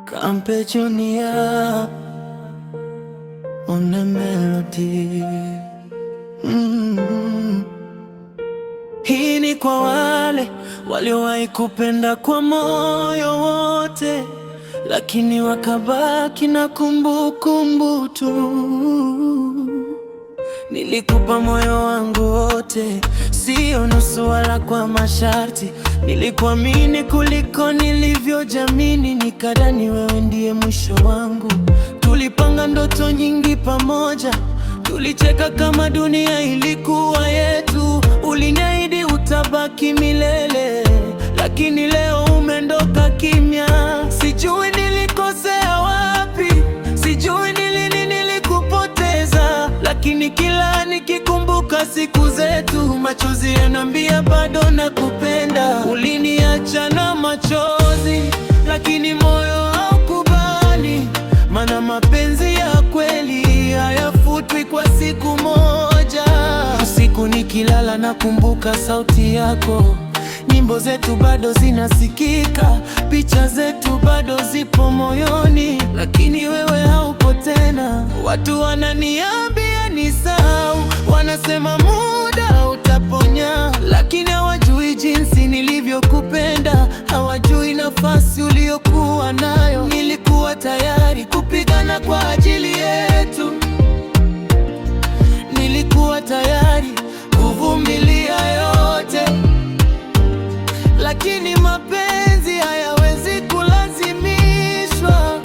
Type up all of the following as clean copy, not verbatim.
Kampe Junior on the melody. Hii ni kwa wale waliowahi kupenda kwa moyo wote, lakini wakabaki na kumbukumbu tu. Nilikupa moyo wangu wote, sio nusu wala kwa masharti. Nilikuamini kuliko nilivyojamini, nikadhani wewe ndiye mwisho wangu. Tulipanga ndoto nyingi pamoja, tulicheka kama dunia ilikuwa yetu. Uliniahidi utabaki milele, lakini leo umeondoka kimya. Sijui nilikosea wapi, sijui ni lini nilikupoteza, lakini kila nikikumbuka siku zetu, machozi yananiambia bado nakupenda. Uliniacha na machozi, lakini moyo haukubali, maana mapenzi ya kweli hayafutwi kwa siku moja. Usiku nikilala nakumbuka sauti yako, nyimbo zetu bado zinasikika, picha zetu bado zipo moyoni, lakini wewe haupo tena. Watu wananiambia nisahau, wanasema muda utaponya, lakini hawajui jinsi nilivyokupenda, hawajui nafasi uliyokuwa nayo. Nilikuwa tayari kupigana kwa ajili yetu, nilikuwa tayari kuvumilia yote, lakini mapenzi hayawezi kulazimishwa.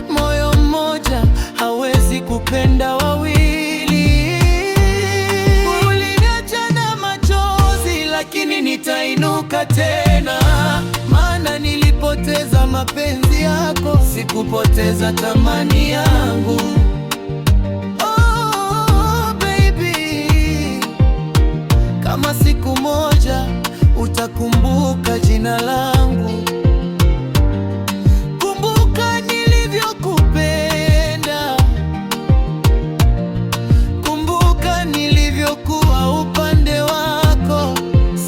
Moyo mmoja hawezi kupenda wawili. Uliniacha na machozi, lakini nitainuka tena, maana nilipoteza mapenzi yako, sikupoteza thamani yangu. Oh, baby, kama siku moja utakumbuka jina langu, kumbuka nilivyokupenda, kumbuka nilivyokuwa upande wako.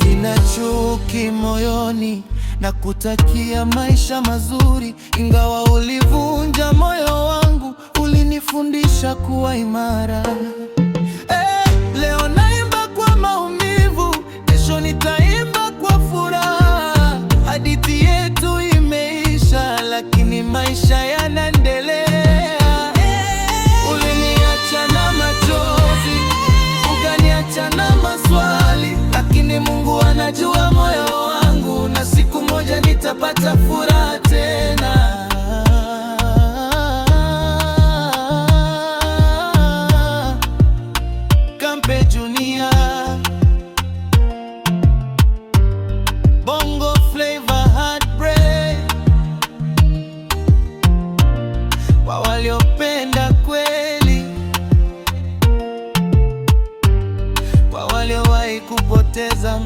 Sina chuki moyoni, na kutakia maisha mazuri, ingawa ulivunja moyo wangu, ulinifundisha kuwa imara. Leo naimba kwa maumivu, kesho nitaimba kwa furaha. Hadithi yetu imeisha, lakini maisha yanaendelea. Uliniacha na machozi, ukaniacha na maswali, lakini Mungu anajua moyo wangu, na siku moja nitapata furaha tena. Kampe Junior, Bongo Flava Heartbreak, kwa waliopenda kweli, kwa waliowahi kupoteza